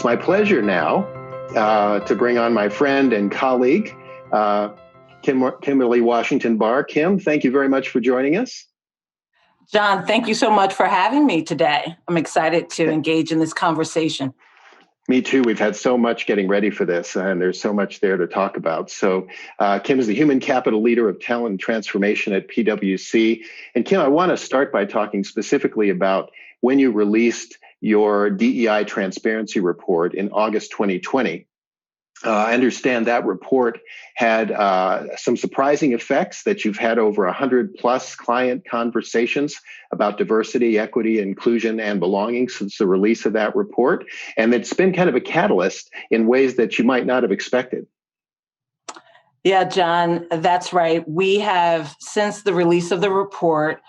my pleasure now to bring on my friend and colleague, Kimberly Washington Barr. Kim, thank you very much for joining us. John, thank you so much for having me today. I'm excited to engage in this conversation. Me too. We've had so much getting ready for this, and there's so much there to talk about. So Kim is the Human Capital Leader of Talent and Transformation at PwC. And Kim, I want to start by talking specifically about when you released your DEI transparency report in August 2020. I understand that report had some surprising effects, that you've had over 100 plus client conversations about diversity, equity, inclusion, and belonging since the release of that report. And it's been kind of a catalyst in ways that you might not have expected. Yeah, John, that's right. We have, since the release of the report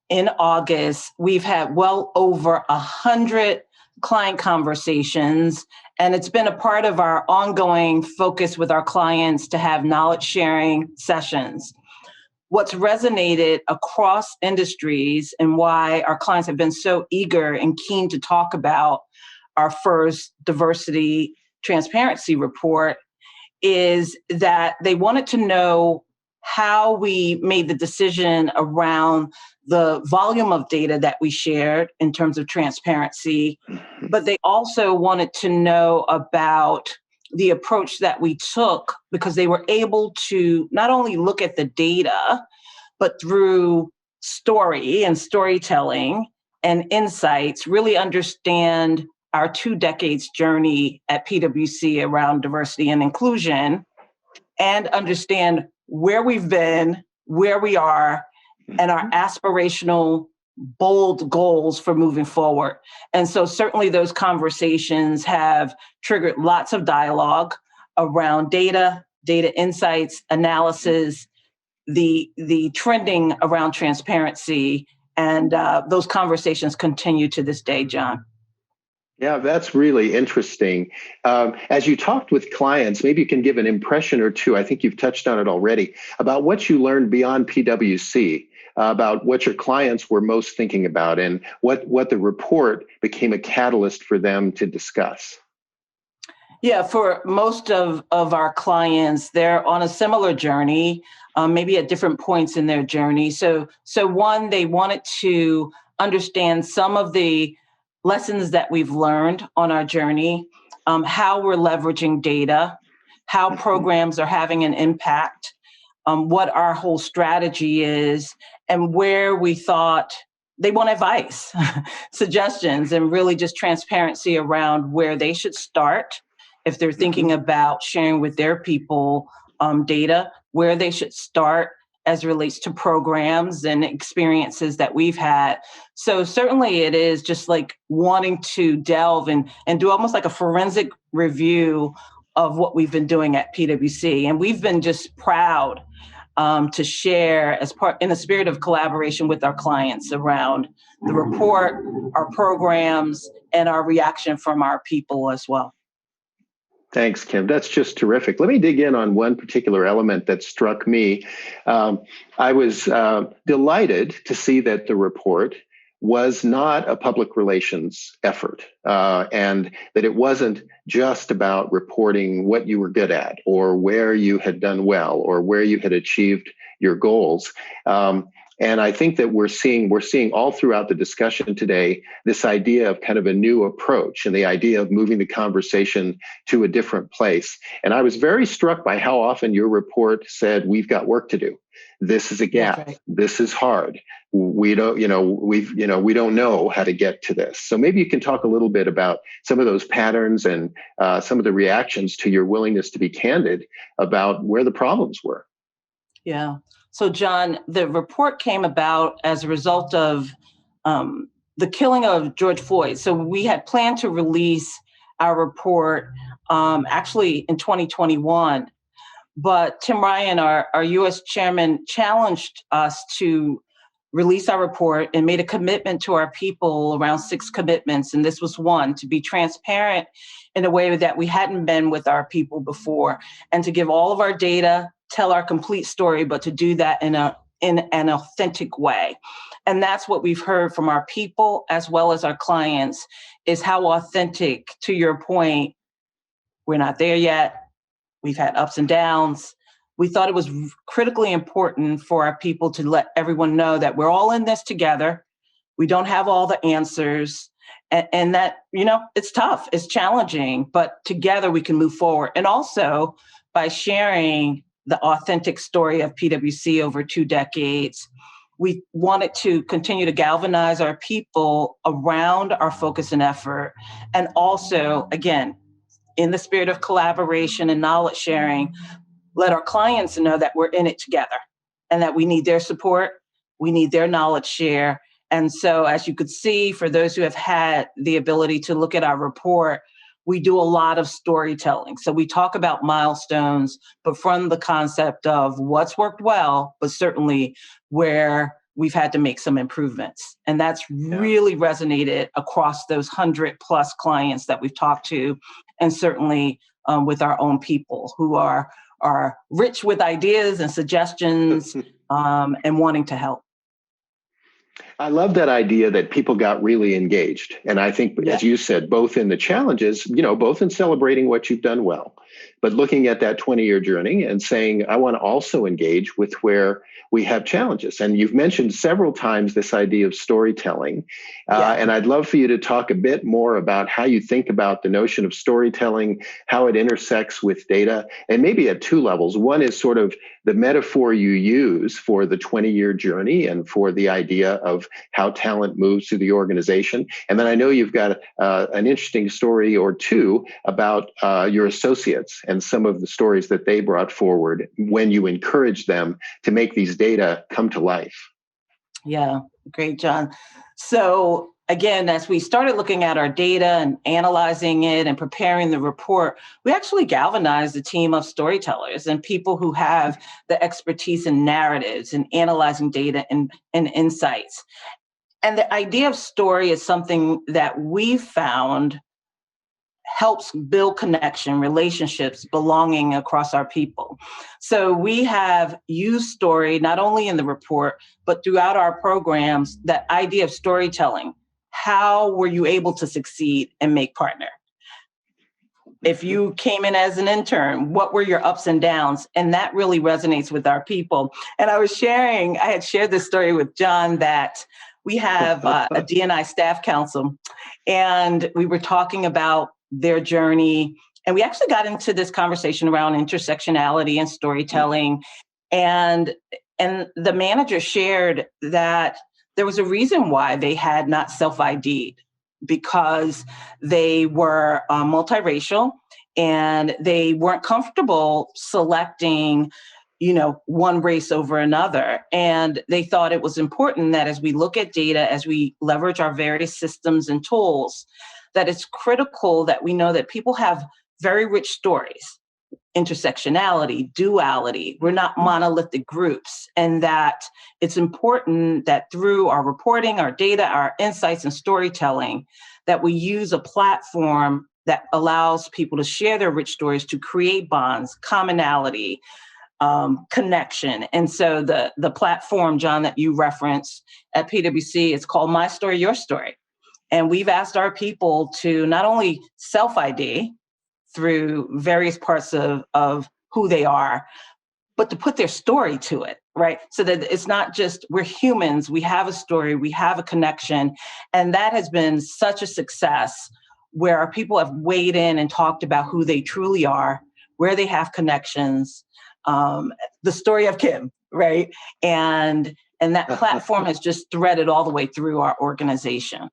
in August, we've had well over 100 client conversations, and it's been a part of our ongoing focus with our clients to have knowledge sharing sessions. What's resonated across industries and why our clients have been so eager and keen to talk about our first diversity transparency report is that they wanted to know how we made the decision around the volume of data that we shared in terms of transparency, but they also wanted to know about the approach that we took, because they were able to not only look at the data, but through story and storytelling and insights, really understand our 2 decades journey at PwC around diversity and inclusion, and understand where we've been, where we are, and our aspirational, bold goals for moving forward. And so certainly those conversations have triggered lots of dialogue around data insights, analysis, the trending around transparency, and those conversations continue to this day, John. Yeah, that's really interesting. As you talked with clients, maybe you can give an impression or two, I think you've touched on it already, about what you learned beyond PwC, about what your clients were most thinking about, and what the report became a catalyst for them to discuss. Yeah, for most of our clients, they're on a similar journey, maybe at different points in their journey. So one, they wanted to understand some of the lessons that we've learned on our journey, how we're leveraging data, how programs are having an impact, what our whole strategy is, and where we thought they want advice, suggestions, and really just transparency around where they should start if they're thinking about sharing with their people data, where they should start as relates to programs and experiences that we've had. So certainly it is just like wanting to delve and do almost like a forensic review of what we've been doing at PwC. And we've been just proud to share as part in the spirit of collaboration with our clients around the report, our programs, and our reaction from our people as well. Thanks, Kim. That's just terrific. Let me dig in on one particular element that struck me. I was delighted to see that the report was not a public relations effort, and that it wasn't just about reporting what you were good at or where you had done well or where you had achieved your goals. And I think that we're seeing all throughout the discussion today this idea of kind of a new approach and the idea of moving the conversation to a different place. And I was very struck by how often your report said, "We've got work to do. This is a gap. Right. This is hard. We don't, we don't know how to get to this." So maybe you can talk a little bit about some of those patterns and some of the reactions to your willingness to be candid about where the problems were. Yeah. So, John, the report came about as a result of the killing of George Floyd. So we had planned to release our report actually in 2021, but Tim Ryan, our U.S. chairman, challenged us to release our report and made a commitment to our people, around 6 commitments. And this was one: to be transparent in a way that we hadn't been with our people before, and to give all of our data, tell our complete story, but to do that in a in an authentic way. And that's what we've heard from our people as well as our clients, is how authentic, to your point, we're not there yet. We've had ups and downs. We thought it was critically important for our people to let everyone know that we're all in this together. We don't have all the answers, and that, it's tough, it's challenging, but together we can move forward. And also by sharing the authentic story of PwC over 2 decades, we wanted to continue to galvanize our people around our focus and effort. And also, again, in the spirit of collaboration and knowledge sharing, let our clients know that we're in it together and that we need their support, we need their knowledge share. And so, as you could see, for those who have had the ability to look at our report, we do a lot of storytelling. So we talk about milestones, but from the concept of what's worked well, but certainly where we've had to make some improvements. And that's really resonated across those 100+ clients that we've talked to, and certainly with our own people who are rich with ideas and suggestions and wanting to help. I love that idea that people got really engaged. And I think, as you said, both in the challenges, both in celebrating what you've done well, but looking at that 20-year journey and saying, I want to also engage with where we have challenges. And you've mentioned several times this idea of storytelling. And I'd love for you to talk a bit more about how you think about the notion of storytelling, how it intersects with data, and maybe at 2 levels. One is sort of the metaphor you use for the 20-year journey and for the idea of how talent moves through the organization. And then I know you've got an interesting story or 2 about your associates and some of the stories that they brought forward when you encouraged them to make these data come to life. Yeah, great, John. So again, as we started looking at our data and analyzing it and preparing the report, we actually galvanized a team of storytellers and people who have the expertise in narratives and analyzing data and insights. And the idea of story is something that we found helps build connection, relationships, belonging across our people. So we have used story not only in the report, but throughout our programs, that idea of storytelling. How were you able to succeed and make partner? If you came in as an intern, what were your ups and downs? And that really resonates with our people. And I had shared this story with John, that we have a D&I staff council, and we were talking about their journey. And we actually got into this conversation around intersectionality and storytelling. And the manager shared that there was a reason why they had not self-ID'd, because they were multiracial and they weren't comfortable selecting one race over another. And they thought it was important that as we look at data, as we leverage our various systems and tools, that it's critical that we know that people have very rich stories, intersectionality, duality. We're not monolithic groups. And that it's important that through our reporting, our data, our insights and storytelling, that we use a platform that allows people to share their rich stories to create bonds, commonality, connection. And so the platform, John, that you referenced at PwC, it's called My Story, Your Story. And we've asked our people to not only self-ID through various parts of who they are, but to put their story to it, right? So that it's not just we're humans, we have a story, we have a connection. And that has been such a success, where our people have weighed in and talked about who they truly are, where they have connections, the story of Kim, right? And that platform has just threaded all the way through our organization.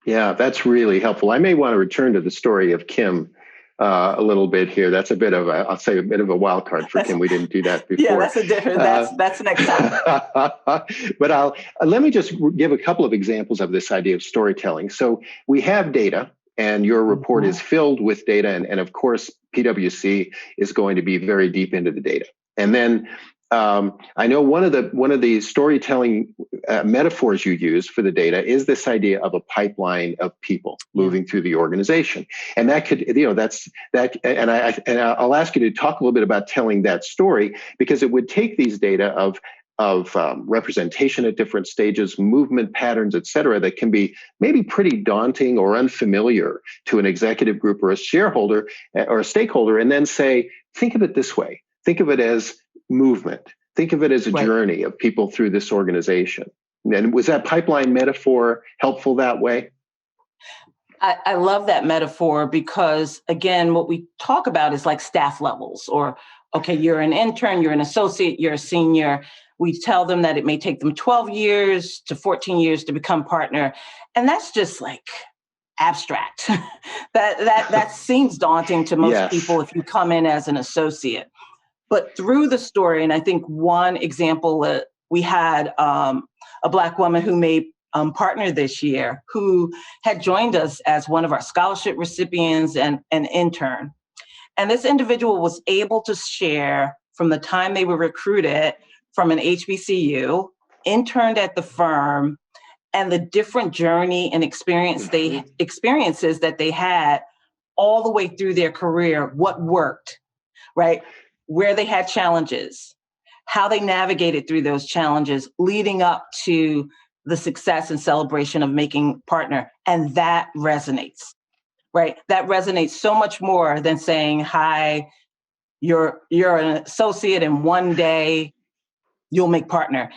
Yeah, that's really helpful. I may want to return to the story of Kim a little bit here. That's a bit of a wild card for Kim. We didn't do that before. Yeah, that's next time. But let me just give a couple of examples of this idea of storytelling. So we have data, and your report is filled with data, and of course, PwC is going to be very deep into the data. And then I know one of the storytelling metaphors you use for the data is this idea of a pipeline of people moving through the organization, and that could, that's that. And I'll ask you to talk a little bit about telling that story, because it would take these data of representation at different stages, movement patterns, et cetera, that can be maybe pretty daunting or unfamiliar to an executive group or a shareholder or a stakeholder, and then say, think of it this way. Think of it as movement. Think of it as a journey of people through this organization. And was that pipeline metaphor helpful that way? I love that metaphor because, again, what we talk about is like staff levels or, okay, you're an intern, you're an associate, you're a senior. We tell them that it may take them 12 years to 14 years to become partner. And that's just like abstract. that seems daunting to most people if you come in as an associate. But through the story, and I think one example, we had a Black woman who made partner this year who had joined us as one of our scholarship recipients and an intern. And this individual was able to share from the time they were recruited from an HBCU, interned at the firm, and the different journey and experiences that they had all the way through their career, what worked, right? Where they had challenges, how they navigated through those challenges leading up to the success and celebration of making partner. And that resonates, right? That resonates so much more than saying, hi, you're an associate and one day you'll make partner.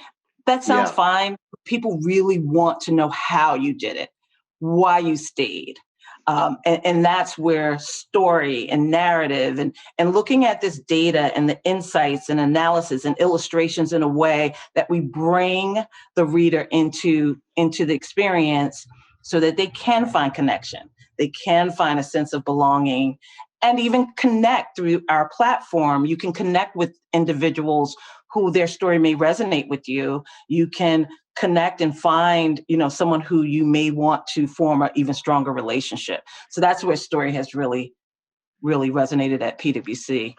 That sounds fine. People really want to know how you did it, why you stayed. And that's where story and narrative and looking at this data and the insights and analysis and illustrations in a way that we bring the reader into the experience so that they can find connection. They can find a sense of belonging and even connect through our platform. You can connect with individuals who their story may resonate with you. You can connect and find, someone who you may want to form an even stronger relationship. So that's where story has really, really resonated at PwC.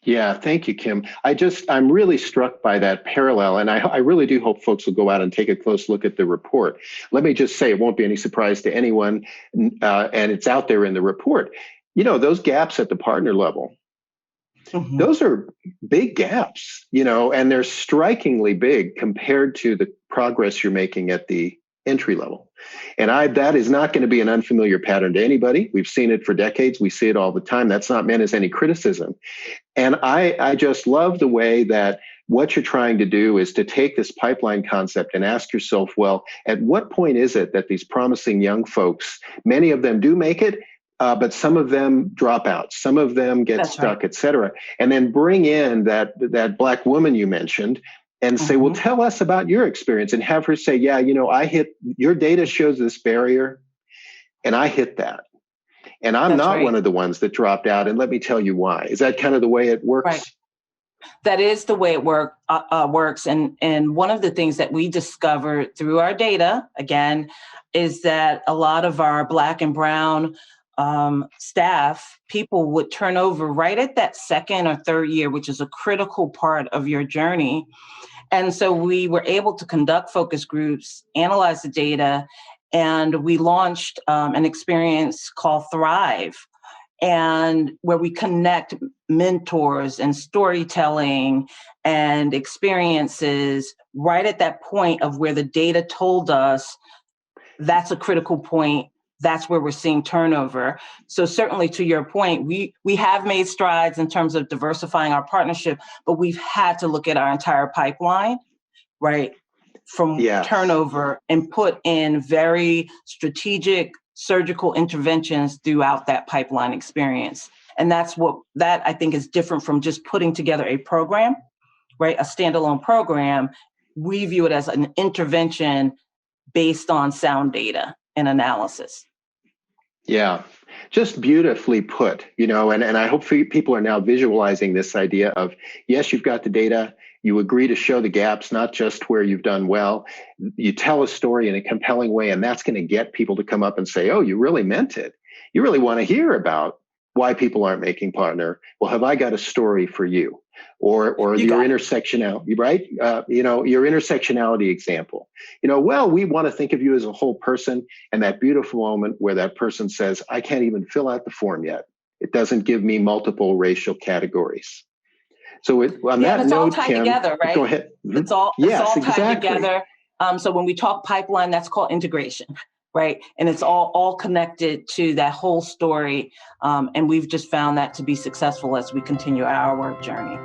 Yeah, thank you, Kim. I'm really struck by that parallel, and I really do hope folks will go out and take a close look at the report. Let me just say, it won't be any surprise to anyone, and it's out there in the report. Those gaps at the partner level, those are big gaps, and they're strikingly big compared to the progress you're making at the entry level. And that is not going to be an unfamiliar pattern to anybody. We've seen it for decades. We see it all the time. That's not meant as any criticism. And I just love the way that what you're trying to do is to take this pipeline concept and ask yourself, well, at what point is it that these promising young folks, many of them do make it, but some of them drop out, some of them get stuck, et cetera. And then bring in that Black woman you mentioned and say, well, tell us about your experience, and have her say, yeah, your data shows this barrier and I hit that. And I'm not one of the ones that dropped out. And let me tell you why. Is that kind of the way it works? Right. That is the way it works. And one of the things that we discovered through our data, again, is that a lot of our Black and Brown staff, people would turn over right at that second or third year, which is a critical part of your journey. And so we were able to conduct focus groups, analyze the data, and we launched an experience called Thrive, and where we connect mentors and storytelling and experiences right at that point of where the data told us that's a critical point. That's where we're seeing turnover. So certainly to your point, we have made strides in terms of diversifying our partnership, but we've had to look at our entire pipeline, right, from turnover and put in very strategic surgical interventions throughout that pipeline experience. And that I think is different from just putting together a program, right, a standalone program. We view it as an intervention based on sound data and analysis. Yeah, just beautifully put, and I hope people are now visualizing this idea of, yes, you've got the data, you agree to show the gaps, not just where you've done well. You tell a story in a compelling way, and that's going to get people to come up and say, oh, you really meant it. You really want to hear about why people aren't making partner. Well, have I got a story for you? Or your intersectionality, right? Your intersectionality example. Well, we want to think of you as a whole person, and that beautiful moment where that person says, I can't even fill out the form yet. It doesn't give me multiple racial categories. So on Yeah, that and it's all note, tied Kim, together, right? go ahead. It's all Yes, tied exactly. together. So when we talk pipeline, that's called integration, right? And it's all connected to that whole story. And we've just found that to be successful as we continue our work journey.